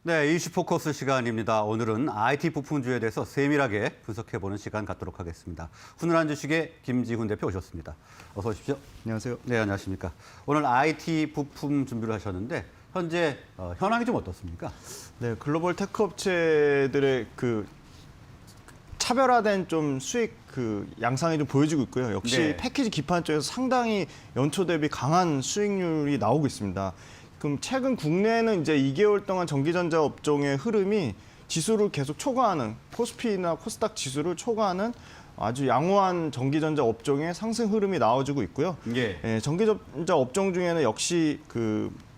네, 이슈 포커스 시간입니다. 오늘은 IT 부품주에 대해서 세밀하게 분석해보는 시간 갖도록 하겠습니다. 훈훈한 주식의 김지훈 대표 오셨습니다. 어서 오십시오. 안녕하세요. 네, 안녕하십니까. 오늘 IT 부품 준비를 하셨는데 현재 현황이 좀 어떻습니까? 네, 글로벌 테크 업체들의 차별화된 좀 수익 양상이 좀 보여지고 있고요. 역시 네. 패키지 기판 쪽에서 상당히 연초 대비 강한 수익률이 나오고 있습니다. 그럼 최근 국내에는 이제 2개월 동안 전기전자 업종의 흐름이 지수를 계속 초과하는 코스피나 코스닥 지수를 초과하는 아주 양호한 전기전자 업종의 상승 흐름이 나와주고 있고요. 예. 전기전자 업종 중에는 역시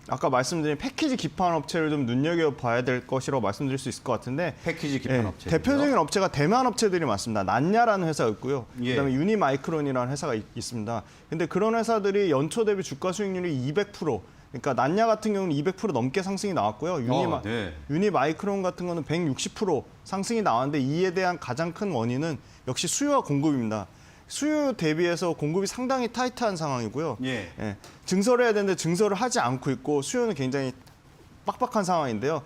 아까 말씀드린 패키지 기판 업체를 좀 눈여겨봐야 될 것이라고 말씀드릴 수 있을 것 같은데 패키지 기판 업체. 대표적인 업체가 대만 업체들이 많습니다. 난야라는 회사가 있고요. 예. 그다음에 유니마이크론이라는 회사가 있습니다. 근데 그런 회사들이 연초 대비 주가 수익률이 200%, 그러니까 난야 같은 경우는 200% 넘게 상승이 나왔고요. 네. 유니마이크론 같은 거는 160% 상승이 나왔는데 이에 대한 가장 큰 원인은 역시 수요와 공급입니다. 수요 대비해서 공급이 상당히 타이트한 상황이고요. 예. 증설을 해야 되는데 증설을 하지 않고 있고 수요는 굉장히 빡빡한 상황인데요.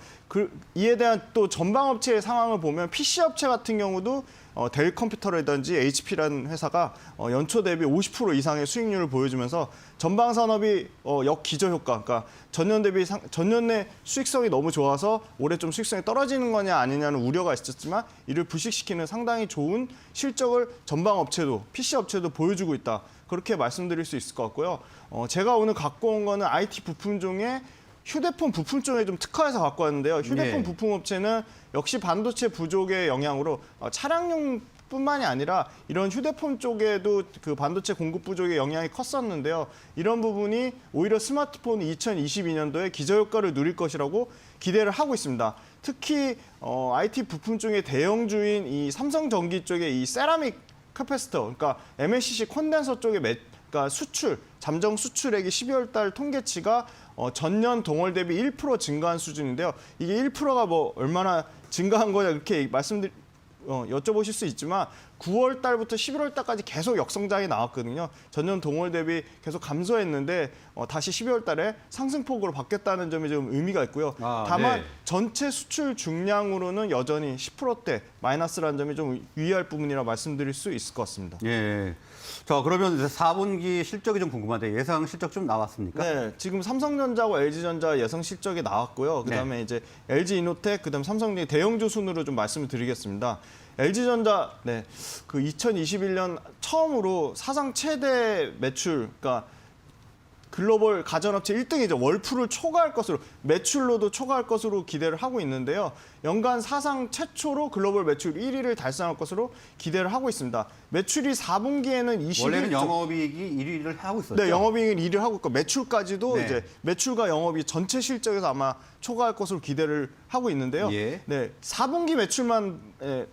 이에 대한 또 전방 업체의 상황을 보면 PC 업체 같은 경우도 델 컴퓨터라든지 HP라는 회사가 연초 대비 50% 이상의 수익률을 보여주면서 전방 산업이 역기저 효과, 그러니까 전년 대비 전년의 수익성이 너무 좋아서 올해 좀 수익성이 떨어지는 거냐 아니냐는 우려가 있었지만 이를 불식시키는 상당히 좋은 실적을 전방 업체도 PC 업체도 보여주고 있다. 그렇게 말씀드릴 수 있을 것 같고요. 제가 오늘 갖고 온 거는 IT 부품 중에 휴대폰 부품 쪽에 좀 특화해서 갖고 왔는데요. 휴대폰 네. 부품 업체는 역시 반도체 부족의 영향으로 차량용뿐만이 아니라 이런 휴대폰 쪽에도 반도체 공급 부족의 영향이 컸었는데요. 이런 부분이 오히려 스마트폰이 2022년도에 기저효과를 누릴 것이라고 기대를 하고 있습니다. 특히 IT 부품 중에 대형주인 이 삼성전기 쪽의 이 세라믹 캐패시터, 그러니까 MLCC 콘덴서 쪽의 그러니까 잠정 수출액이 12월 달 통계치가 전년 동월 대비 1% 증가한 수준인데요. 이게 1%가 얼마나 증가한 거냐 이렇게 여쭤보실 수 있지만 9월 달부터 11월 달까지 계속 역성장이 나왔거든요. 전년 동월 대비 계속 감소했는데 다시 12월 달에 상승폭으로 바뀌었다는 점이 좀 의미가 있고요. 다만 네. 전체 수출 중량으로는 여전히 10%대 마이너스라는 점이 좀 유의할 부분이라 말씀드릴 수 있을 것 같습니다. 예. 자, 그러면 이제 4분기 실적이 좀 궁금한데 예상 실적 좀 나왔습니까? 네, 지금 삼성전자하고 LG전자 예상 실적이 나왔고요. 그다음에 이제 LG이노텍, 그다음 삼성전자 대형주 순으로 좀 말씀을 드리겠습니다. LG전자, 2021년 처음으로 사상 최대 매출, 그러니까 글로벌 가전업체 1등이죠. 월풀을 초과할 것으로, 매출로도 초과할 것으로 기대를 하고 있는데요. 연간 사상 최초로 글로벌 매출 1위를 달성할 것으로 기대를 하고 있습니다. 매출이 4분기에는 21조. 원래는 영업이익이 1위를 하고 있었죠. 네, 영업이익은 1위를 하고 있고 매출까지도 네. 이제 매출과 영업이 전체 실적에서 아마 초과할 것으로 기대를 하고 있는데요. 예. 네, 4분기 매출만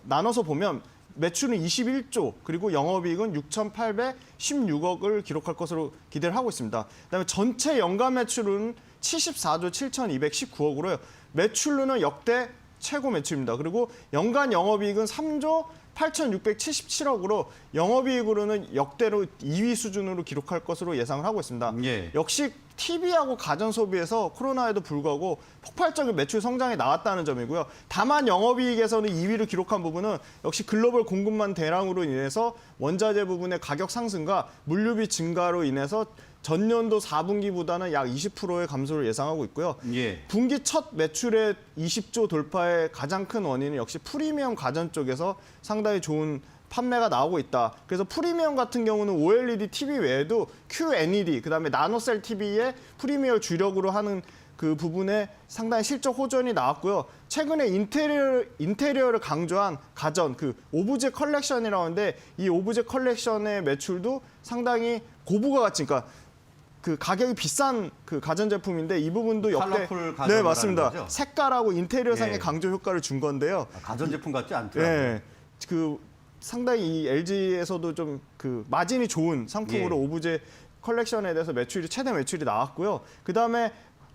나눠서 보면 매출은 21조, 그리고 영업이익은 6,816억을 기록할 것으로 기대를 하고 있습니다. 그다음에 전체 연간 매출은 74조 7,219억으로요. 매출로는 역대 최고 매출입니다. 그리고 연간 영업이익은 3조 8,677억으로 영업이익으로는 역대로 2위 수준으로 기록할 것으로 예상을 하고 있습니다. 예. 역시 TV하고 가전 소비에서 코로나에도 불구하고 폭발적인 매출 성장이 나왔다는 점이고요. 다만 영업이익에서는 2위를 기록한 부분은 역시 글로벌 공급망 대란으로 인해서 원자재 부분의 가격 상승과 물류비 증가로 인해서 전년도 4분기보다는 약 20%의 감소를 예상하고 있고요. 예. 분기 첫 매출의 20조 돌파의 가장 큰 원인은 역시 프리미엄 가전 쪽에서 상당히 좋은 판매가 나오고 있다. 그래서 프리미엄 같은 경우는 OLED TV 외에도 QNED, 그다음에 나노셀 TV의 프리미엄 주력으로 하는 그 부분에 상당히 실적 호전이 나왔고요. 최근에 인테리어를 강조한 가전, 오브제 컬렉션이라고 하는데 이 오브제 컬렉션의 매출도 상당히 고부가 가치, 그러니까 가격이 비싼 가전제품인데 이 부분도 역대 컬러풀 가전이라는 네, 맞습니다. 거죠? 색깔하고 인테리어상의 예. 강조 효과를 준 건데요. 가전제품 같지 않더라고요. 네, 상당히 이 LG에서도 좀 마진이 좋은 상품으로 예. 오브제 컬렉션에 대해서 최대 매출이 나왔고요. 그다음에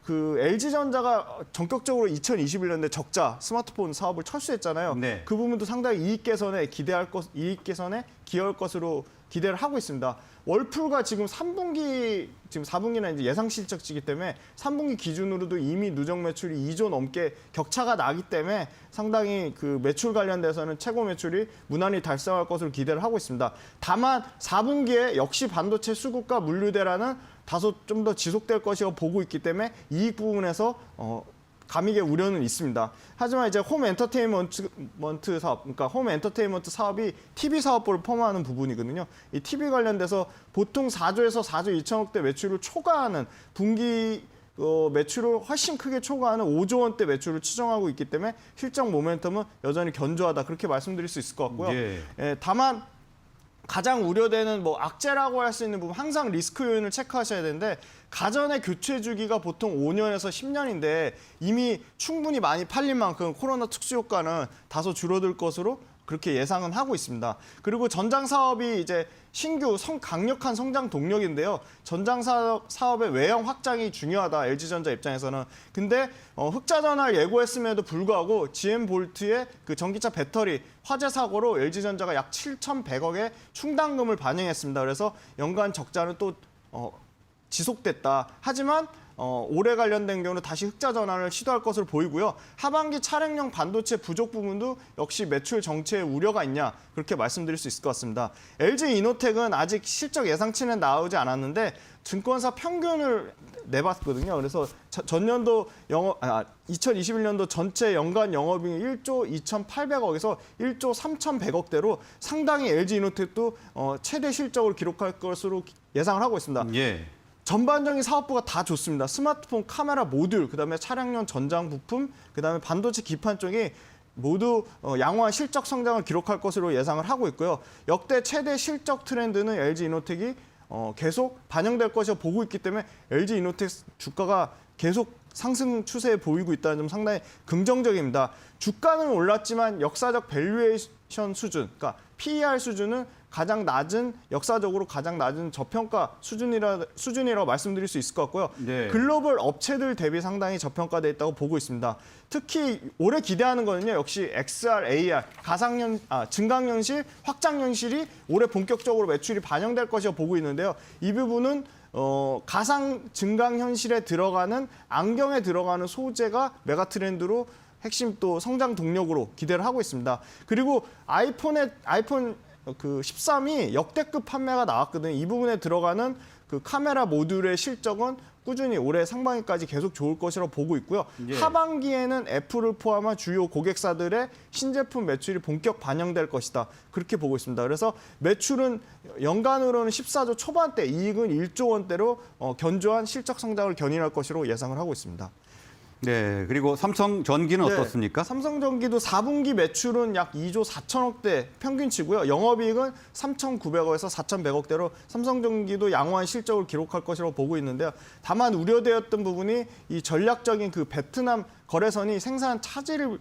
LG전자가 전격적으로 2021년에 적자 스마트폰 사업을 철수했잖아요. 네. 그 부분도 상당히 이익 개선에 기여할 것으로 기대를 하고 있습니다. 월풀가 지금 3분기, 지금 4분기는 이제 예상 실적치기 때문에 3분기 기준으로도 이미 누적 매출이 2조 넘게 격차가 나기 때문에 상당히 그 매출 관련돼서는 최고 매출이 무난히 달성할 것으로 기대를 하고 있습니다. 다만 4분기에 역시 반도체 수급과 물류 대란은 다소 좀 더 지속될 것이라고 보고 있기 때문에 이익 부분에서 감익의 우려는 있습니다. 하지만 이제 홈 엔터테인먼트 사업, 그러니까 홈 엔터테인먼트 사업이 TV 사업부를 포함하는 부분이거든요. 이 TV 관련돼서 보통 4조에서 4조 2천억대 매출을 초과하는 분기 매출을 훨씬 크게 초과하는 5조 원대 매출을 추정하고 있기 때문에 실적 모멘텀은 여전히 견조하다 그렇게 말씀드릴 수 있을 것 같고요. 예, 다만 가장 우려되는 뭐 악재라고 할 수 있는 부분 항상 리스크 요인을 체크하셔야 되는데 가전의 교체 주기가 보통 5년에서 10년인데 이미 충분히 많이 팔린 만큼 코로나 특수 효과는 다소 줄어들 것으로 그렇게 예상은 하고 있습니다. 그리고 전장 사업이 이제 신규 강력한 성장 동력인데요. 전장 사업의 외형 확장이 중요하다. LG전자 입장에서는. 근데 흑자 전환을 예고했음에도 불구하고 GM볼트의 그 전기차 배터리 화재 사고로 LG전자가 약 7,100억의 충당금을 반영했습니다. 그래서 연간 적자는 또 지속됐다. 하지만 올해 관련된 경우는 다시 흑자 전환을 시도할 것으로 보이고요. 하반기 차량용 반도체 부족 부분도 역시 매출 정체에 우려가 있냐 그렇게 말씀드릴 수 있을 것 같습니다. LG이노텍은 아직 실적 예상치는 나오지 않았는데 증권사 평균을 내봤거든요. 그래서 전년도 2021년도 전체 연간 영업이익이 1조 2,800억에서 1조 3,100억대로 상당히 LG이노텍도 최대 실적을 기록할 것으로 예상을 하고 있습니다. 예. 전반적인 사업부가 다 좋습니다. 스마트폰 카메라 모듈, 그다음에 차량용 전장 부품, 그다음에 반도체 기판 쪽이 모두 양호한 실적 성장을 기록할 것으로 예상을 하고 있고요. 역대 최대 실적 트렌드는 LG이노텍이 계속 반영될 것이라 보고 있기 때문에 LG이노텍 주가가 계속 상승 추세에 보이고 있다는 점 상당히 긍정적입니다. 주가는 올랐지만 역사적 밸류에이션 수준, 그러니까 PER 수준은 역사적으로 가장 낮은 저평가 수준이라고 말씀드릴 수 있을 것 같고요. 네. 글로벌 업체들 대비 상당히 저평가돼 있다고 보고 있습니다. 특히 올해 기대하는 거는요. 역시 XR, AR, 증강현실, 확장현실이 올해 본격적으로 매출이 반영될 것이라고 보고 있는데요. 이 부분은 가상 증강현실에 들어가는 안경에 들어가는 소재가 메가 트렌드로 핵심 또 성장 동력으로 기대를 하고 있습니다. 그리고 아이폰 그 13이 역대급 판매가 나왔거든요. 이 부분에 들어가는 그 카메라 모듈의 실적은 꾸준히 올해 상반기까지 계속 좋을 것이라고 보고 있고요. 예. 하반기에는 애플을 포함한 주요 고객사들의 신제품 매출이 본격 반영될 것이다. 그렇게 보고 있습니다. 그래서 매출은 연간으로는 14조 초반대, 이익은 1조 원대로 견조한 실적 성장을 견인할 것으로 예상을 하고 있습니다. 네, 그리고 삼성전기는 네, 어떻습니까? 삼성전기도 4분기 매출은 약 2조 4천억대 평균치고요. 영업이익은 3,900억에서 4,100억대로 삼성전기도 양호한 실적을 기록할 것이라고 보고 있는데요. 다만 우려되었던 부분이 이 전략적인 그 베트남 거래선이 생산 차질을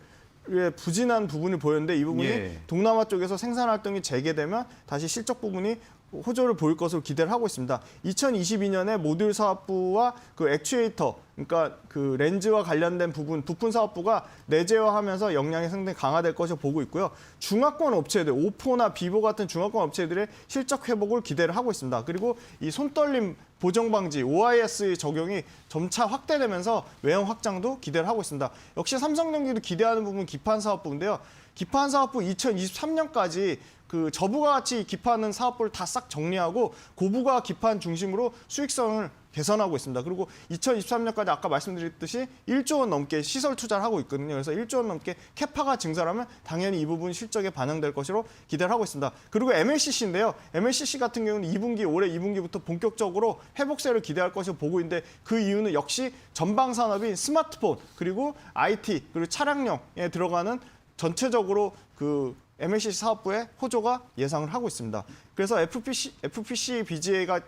부진한 부분을 보였는데 이 부분이 예. 동남아 쪽에서 생산 활동이 재개되면 다시 실적 부분이 호조를 보일 것으로 기대를 하고 있습니다. 2022년에 모듈 사업부와 그 액추에이터, 그러니까 그 렌즈와 관련된 부품 사업부가 내재화하면서 역량이 상당히 강화될 것으로 보고 있고요. 중화권 업체들, 오포나 비보 같은 중화권 업체들의 실적 회복을 기대를 하고 있습니다. 그리고 이 손떨림 보정 방지 OIS 적용이 점차 확대되면서 외형 확장도 기대를 하고 있습니다. 역시 삼성전기도 기대하는 부분 기판 사업부인데요. 기판 사업부 2023년까지 그 저부가 가치 기판은 사업부를 다 싹 정리하고 고부가 기판 중심으로 수익성을 개선하고 있습니다. 그리고 2023년까지 아까 말씀드렸듯이 1조 원 넘게 시설 투자를 하고 있거든요. 그래서 1조 원 넘게 캐파가 증설하면 당연히 이 부분 실적에 반영될 것으로 기대를 하고 있습니다. 그리고 MLCC인데요. MLCC 같은 경우는 올해 2분기부터 본격적으로 회복세를 기대할 것으로 보고 있는데 그 이유는 역시 전방 산업인 스마트폰 그리고 IT 그리고 차량용에 들어가는 전체적으로 그 MLCC 사업부의 호조가 예상을 하고 있습니다. 그래서 FPC BGA가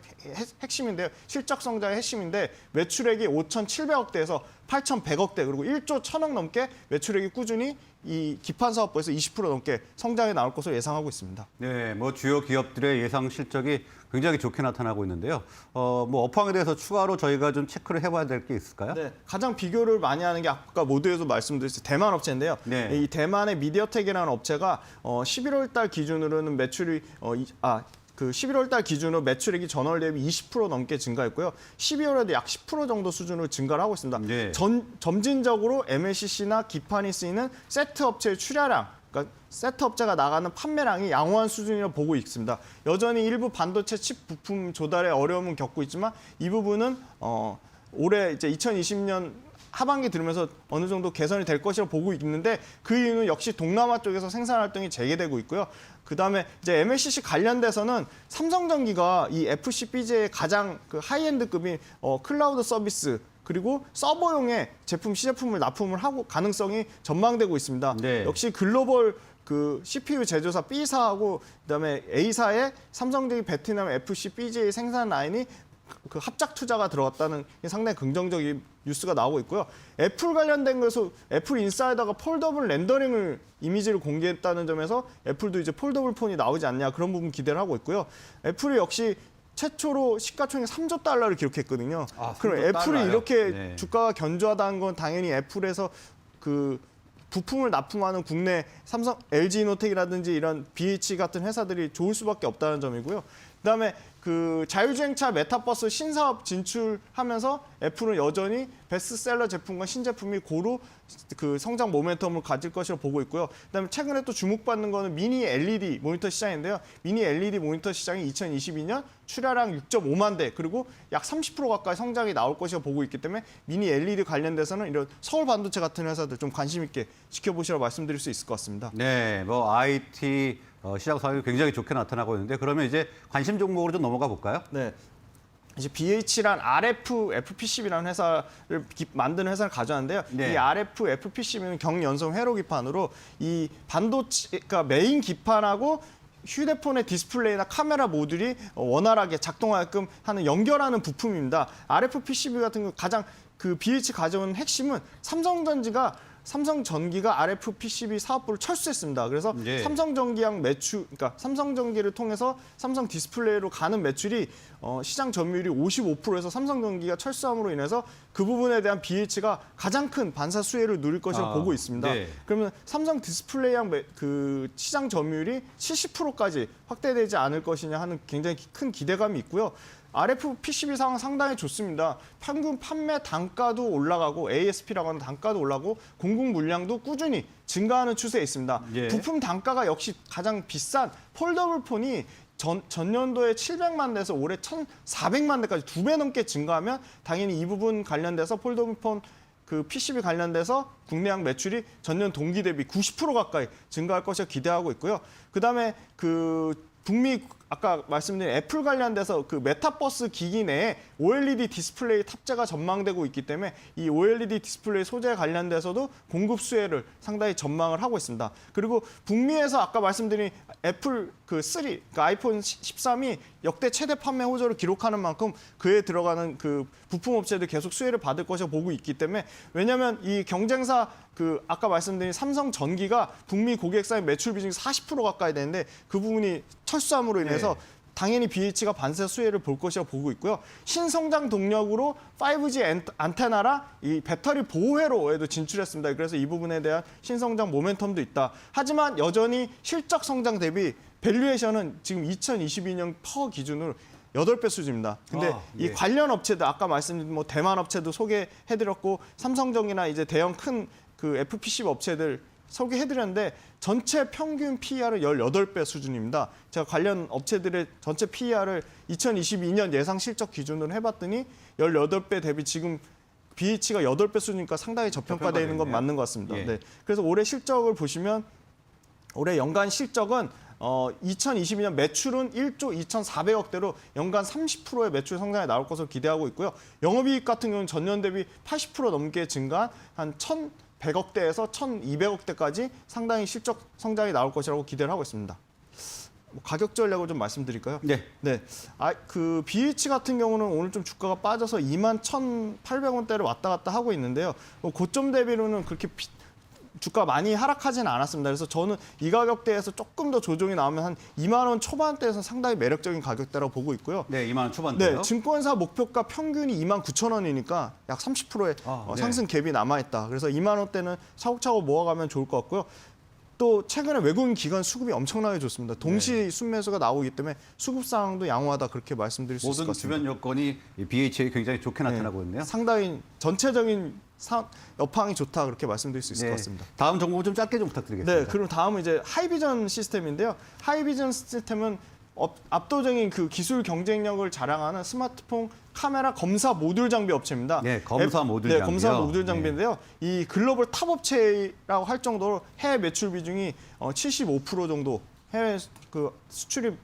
핵심인데요. 실적 성장의 핵심인데 매출액이 5,700억대에서 8,100억대 그리고 1조 1,000억 넘게 매출액이 꾸준히 이 기판 사업부에서 20% 넘게 성장해 나올 것으로 예상하고 있습니다. 네, 뭐 주요 기업들의 예상 실적이 굉장히 좋게 나타나고 있는데요. 뭐 업황에 대해서 추가로 저희가 좀 체크를 해봐야 될 게 있을까요? 네, 가장 비교를 많이 하는 게 아까 모두에서 말씀드렸듯이 대만 업체인데요. 네. 이 대만의 미디어텍이라는 업체가 11월 달 기준으로는 매출이 그 11월 달 기준으로 매출액이 전월 대비 20% 넘게 증가했고요. 12월에도 약 10% 정도 수준으로 증가를 하고 있습니다. 네. 점진적으로 MLCC나 기판이 쓰이는 세트 업체의 출하량, 그러니까 세트 업체가 나가는 판매량이 양호한 수준이라고 보고 있습니다. 여전히 일부 반도체 칩 부품 조달에 어려움은 겪고 있지만 이 부분은 올해 이제 2020년 하반기 들으면서 어느 정도 개선이 될 것이라고 보고 있는데 그 이유는 역시 동남아 쪽에서 생산 활동이 재개되고 있고요. 그다음에 이제 MLCC 관련돼서는 삼성전기가 이 FCBJ의 가장 그 하이엔드급인 클라우드 서비스 그리고 서버용의 제품 시제품을 납품을 하고 가능성이 전망되고 있습니다. 네. 역시 글로벌 그 CPU 제조사 B사하고 그다음에 A사의 삼성전기 베트남 FCBJ 생산 라인이 그 합작 투자가 들어갔다는 게 상당히 긍정적인 뉴스가 나오고 있고요. 애플 관련된 것에서 애플 인사이더가 폴더블 렌더링을 이미지를 공개했다는 점에서 애플도 이제 폴더블 폰이 나오지 않냐 그런 부분 기대를 하고 있고요. 애플이 역시 최초로 시가총액 3조 달러를 기록했거든요. 그럼 3조 애플이 달러요? 이렇게 네. 주가가 견조하다는 건 당연히 애플에서 그 부품을 납품하는 국내 삼성, LG이노텍이라든지 이런 BH 같은 회사들이 좋을 수밖에 없다는 점이고요. 그다음에 그 자율주행차 메타버스 신사업 진출하면서 애플은 여전히 베스트셀러 제품과 신제품이 고루 그 성장 모멘텀을 가질 것이라고 보고 있고요. 그다음에 최근에 또 주목받는 거는 미니 LED 모니터 시장인데요. 미니 LED 모니터 시장이 2022년 출하량 6.5만 대 그리고 약 30% 가까이 성장이 나올 것이라고 보고 있기 때문에 미니 LED 관련돼서는 이런 서울 반도체 같은 회사들 좀 관심 있게 지켜보시라고 말씀드릴 수 있을 것 같습니다. 네, 뭐 IT 시장 상황이 굉장히 좋게 나타나고 있는데 그러면 이제 관심 종목으로 좀 넘어가 볼까요? 네. 이제 BH란 RF FPCB라는 회사를 만드는 회사를 가져왔는데요. 네. 이 RF FPCB는 경연성 회로 기판으로 이 반도체, 그러니까 메인 기판하고 휴대폰의 디스플레이나 카메라 모듈이 원활하게 작동하게끔 하는 연결하는 부품입니다. RF PCB 같은 거 가장 그 BH 가져온 핵심은 삼성전기가 RF PCB 사업부를 철수했습니다. 그래서 네. 삼성전기랑 그러니까 삼성전기를 통해서 삼성 디스플레이로 가는 매출이 시장 점유율이 55%에서 삼성전기가 철수함으로 인해서 그 부분에 대한 BH가 가장 큰 반사 수혜를 누릴 것이라고 보고 있습니다. 네. 그러면 삼성 디스플레이랑 그 시장 점유율이 70%까지 확대되지 않을 것이냐 하는 굉장히 큰 기대감이 있고요. RF PCB 상황 상당히 좋습니다. 평균 판매 단가도 올라가고 ASP라고 하는 단가도 올라가고 공급 물량도 꾸준히 증가하는 추세에 있습니다. 예. 부품 단가가 역시 가장 비싼 폴더블 폰이 전년도에 700만 대에서 올해 1,400만 대까지 2배 넘게 증가하면 당연히 이 부분 관련돼서 폴더블 폰 그 PCB 관련돼서 국내양 매출이 전년 동기 대비 90% 가까이 증가할 것을 기대하고 있고요. 그다음에 그 북미 아까 말씀드린 애플 관련돼서 그 메타버스 기기 내에 OLED 디스플레이 탑재가 전망되고 있기 때문에 이 OLED 디스플레이 소재 관련돼서도 공급 수혜를 상당히 전망을 하고 있습니다. 그리고 북미에서 아까 말씀드린 애플 그 3, 그러니까 아이폰 13이 역대 최대 판매 호조를 기록하는 만큼 그에 들어가는 그 부품 업체들 계속 수혜를 받을 것이라고 보고 있기 때문에 왜냐하면 이 경쟁사 그 아까 말씀드린 삼성전기가 북미 고객사의 매출 비중이 40% 가까이 되는데 그 부분이 철수함으로 인해서 당연히 BH가 반사 수혜를 볼 것이라고 보고 있고요. 신성장 동력으로 5G 안테나라 이 배터리 보호회로에도 진출했습니다. 그래서 이 부분에 대한 신성장 모멘텀도 있다. 하지만 여전히 실적 성장 대비 밸류에이션은 지금 2022년 퍼 기준으로 8배 수준입니다. 근데 예. 이 관련 업체들 아까 말씀드린 뭐 대만 업체도 소개해드렸고 삼성전기나 이제 대형 큰 그 FPCB 업체들 소개해드렸는데 전체 평균 PER은 18배 수준입니다. 제가 관련 업체들의 전체 PER을 2022년 예상 실적 기준으로 해봤더니 18배 대비 지금 BH가 8배 수준이니까 상당히 저평가되어 있는 건 저평가되네요. 맞는 것 같습니다. 예. 네. 그래서 올해 실적을 보시면 올해 연간 실적은 2022년 매출은 1조 2,400억대로 연간 30%의 매출 성장이 나올 것으로 기대하고 있고요. 영업이익 같은 경우는 전년 대비 80% 넘게 증가한 한 1,100억대에서 1,200억대까지 상당히 실적 성장이 나올 것이라고 기대를 하고 있습니다. 가격 전략을 좀 말씀드릴까요? 네. 네. 그 BH 같은 경우는 오늘 좀 주가가 빠져서 21,800원대를 왔다 갔다 하고 있는데요. 고점 대비로는 그렇게 주가 많이 하락하지는 않았습니다. 그래서 저는 이 가격대에서 조금 더 조정이 나오면 한 2만 원 초반대에서 상당히 매력적인 가격대라고 보고 있고요. 네, 2만 원 초반대요. 네, 증권사 목표가 평균이 29,000원이니까 약 30%의 네. 상승 갭이 남아있다. 그래서 2만 원대는 차곡차곡 모아가면 좋을 것 같고요. 또 최근에 외국인 기관 수급이 엄청나게 좋습니다. 동시 순매수가 나오기 때문에 수급 상황도 양호하다 그렇게 말씀드릴 수 있을 것 모든 같습니다. 주변 요건이 이 BHA 굉장히 좋게 나타나고 있네요. 상당히 전체적인 여파이 좋다 그렇게 말씀드릴 수 있을 것 같습니다. 다음 정보 좀 짧게 좀 부탁드리겠습니다. 네, 그럼 다음은 이제 하이비전 시스템인데요. 하이비전 시스템은 압도적인 그 기술 경쟁력을 자랑하는 스마트폰 카메라 검사 모듈 장비 업체입니다. 네, 검사 모듈 네, 장비요. 검사 모듈 장비인데요. 이 글로벌 탑 업체라고 할 정도로 해외 매출 비중이 75% 정도 해외 그 수출이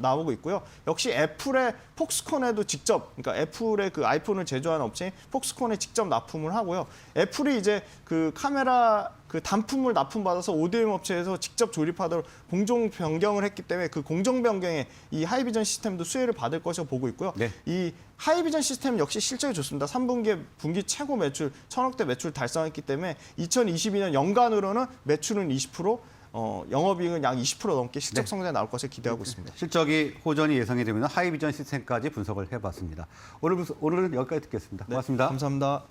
나오고 있고요. 역시 애플의 폭스콘에도 직접, 그러니까 애플의 그 아이폰을 제조하는 업체인 폭스콘에 직접 납품을 하고요. 애플이 이제 그 카메라 그 단품을 납품받아서 ODM 업체에서 직접 조립하도록 공정 변경을 했기 때문에 그 공정 변경에 이 하이비전 시스템도 수혜를 받을 것이라고 보고 있고요. 네. 이 하이비전 시스템 역시 실적이 좋습니다. 3분기에 분기 최고 매출 1,000억대 매출 달성했기 때문에 2022년 연간으로는 매출은 20%, 영업이익은 약 20% 넘게 실적 성장이 나올 것을 기대하고 있습니다. 실적이 호전이 예상이 되면 하이비전 시스템까지 분석을 해봤습니다. 오늘은 여기까지 듣겠습니다. 고맙습니다. 감사합니다.